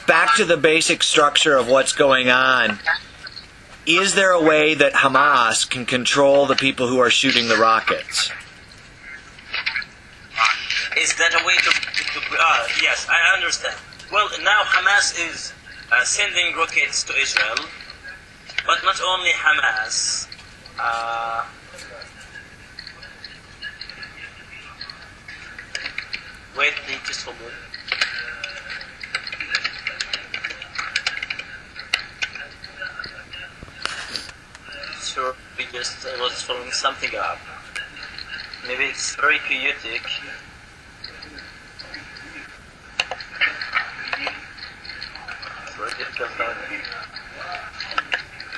back to the basic structure of what's going on. Is there a way that Hamas can control the people who are shooting the rockets? Is that a way to yes, I understand. Well, now Hamas is sending rockets to Israel, but not only Hamas. Wait, please, just hold on. Sure, I was following something up. Maybe it's very chaotic.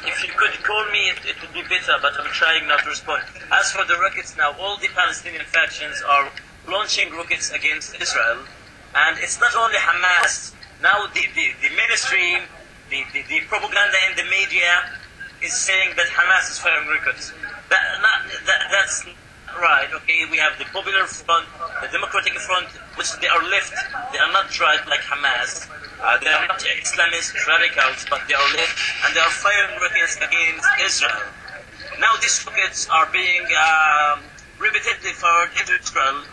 If you could call me, it would be better, but I'm trying not to respond. As for the rockets now, all the Palestinian factions are launching rockets against Israel, and it's not only Hamas. Now the mainstream, the propaganda in the media is saying that Hamas is firing rockets. That's right. Okay, we have the Popular Front, the Democratic Front, which they are left. They are not right like Hamas. They are not Islamist radicals, but they are left, and they are firing rockets against Israel. Now these rockets are being repeatedly fired into Israel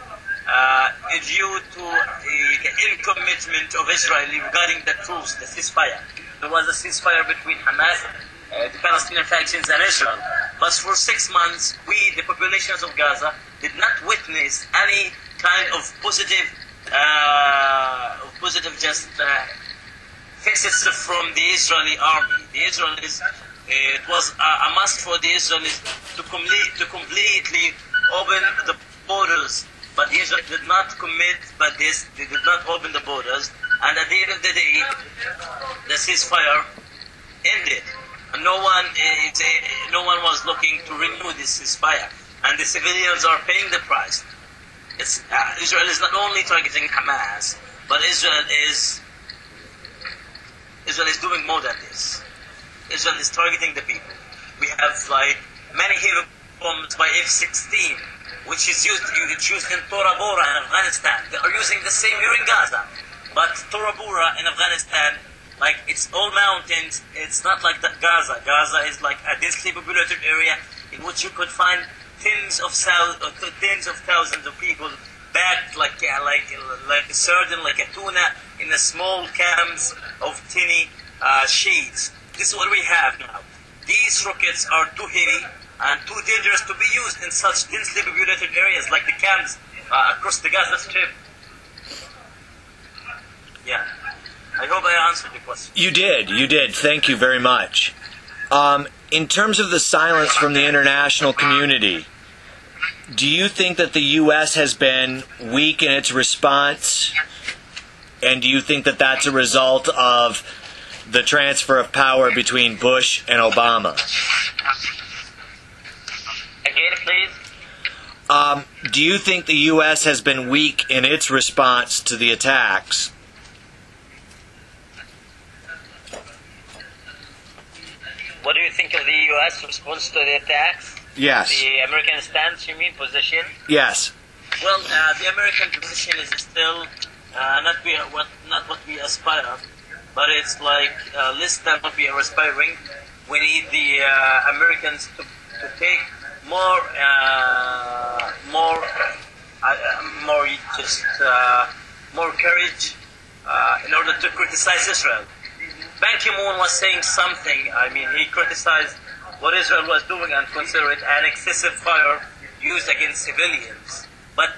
due to the uncommitment of Israel regarding the truce, the ceasefire. There was a ceasefire between Hamas, the Palestinian factions, and Israel. But for 6 months, we, the populations of Gaza, did not witness any kind of positive facets from the Israeli army. The Israelis, it was a must for the Israelis to completely open the borders. But Israel did not commit, but they did not open the borders. And at the end of the day, the ceasefire ended. No one was looking to renew this ceasefire, and the civilians are paying the price. Israel is not only targeting Hamas, but Israel is doing more than this. Israel is targeting the people. We have many heavy bombs by F-16, which is used in Tora Bora in Afghanistan. They are using the same here in Gaza, but Tora Bora in Afghanistan, it's all mountains. It's not like that Gaza. Gaza is like a densely populated area in which you could find tens of thousands of people backed like a sardine, like a tuna, in the small camps of tiny sheets. This is what we have now. These rockets are too heavy and too dangerous to be used in such densely populated areas like the camps across the Gaza Strip. Yeah. I hope I answered the question. You did. Thank you very much. In terms of the silence from the international community, do you think that the U.S. has been weak in its response? And do you think that that's a result of the transfer of power between Bush and Obama? Again, please. Do you think the U.S. has been weak in its response to the attacks? What do you think of the U.S. response to the attacks? Yes. The American stance, you mean, position? Yes. Well, the American position is still not what we aspire, but it's less than what we are aspiring. We need the Americans to take more courage in order to criticize Israel. Ban Ki-moon was saying something. He criticized what Israel was doing and considered it an excessive fire used against civilians. But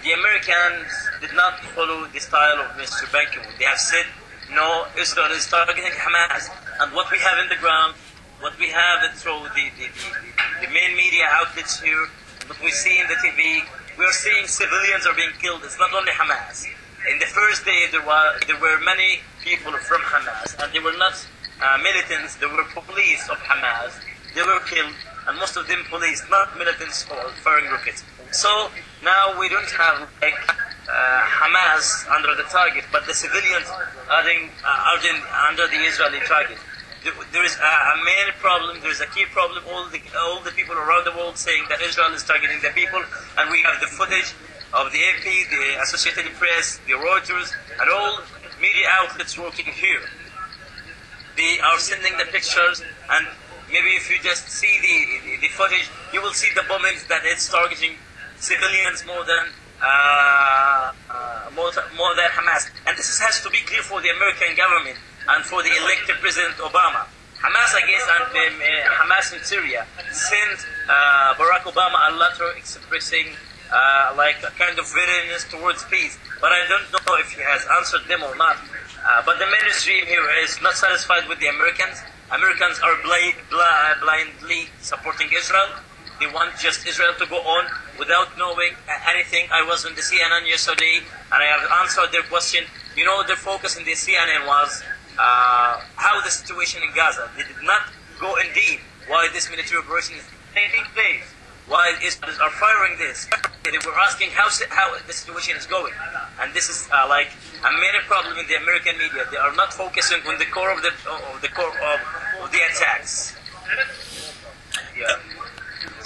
the Americans did not follow the style of Mr. Ban Ki-moon. They have said, no, Israel is targeting Hamas. And what we have in the ground, what we have through the main media outlets here, what we see in the TV, we are seeing civilians are being killed. It's not only Hamas. In the first day, there were many people from Hamas, and they were not militants, they were police of Hamas. They were killed, and most of them police, not militants firing rockets. So now we don't have Hamas under the target, but the civilians are under the Israeli target. There is a main problem, there is a key problem, all the people around the world saying that Israel is targeting the people, and we have the footage of the AP, the Associated Press, the Reuters, and all media outlets working here. They are sending the pictures, and maybe if you just see the footage, you will see the bombings that it's targeting civilians more than Hamas. And this has to be clear for the American government and for the elected President Obama. Hamas against Hamas in Syria sent Barack Obama a letter expressing like a kind of readiness towards peace. But I don't know if he has answered them or not. But the mainstream here is not satisfied with the Americans. Americans are blindly supporting Israel. They want just Israel to go on without knowing anything. I was on the CNN yesterday, and I have answered their question. You know, their focus in the CNN was how the situation in Gaza. They did not go in deep why this military operation is taking place, why Israel are firing this. They were asking how the situation is going, and this is like a major problem in the American media. They are not focusing on the core of the attacks. Yeah.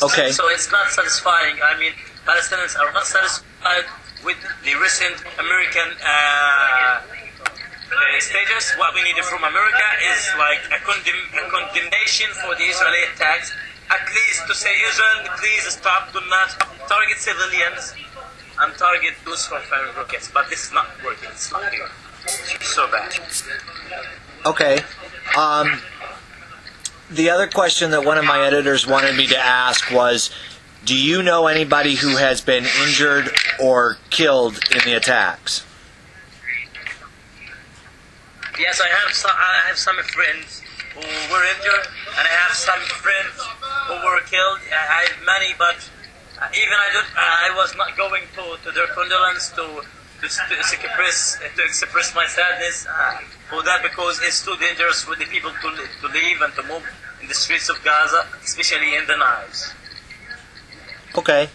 Okay. So it's not satisfying. I mean, Palestinians are not satisfied with the recent American status. What we needed from America is like a condemnation for the Israeli attacks. At least to say, Israel, please stop, do not target civilians and target those from firing rockets. But this is not working. It's not here. It's so bad. Okay. The other question that one of my editors wanted me to ask was, do you know anybody who has been injured or killed in the attacks? Yes, I have some friends who were injured, and I have some friends who were killed. I have many, but even I was not going to their condolence to express my sadness for that, because it's too dangerous for the people to live and to move in the streets of Gaza, especially in the night. Okay.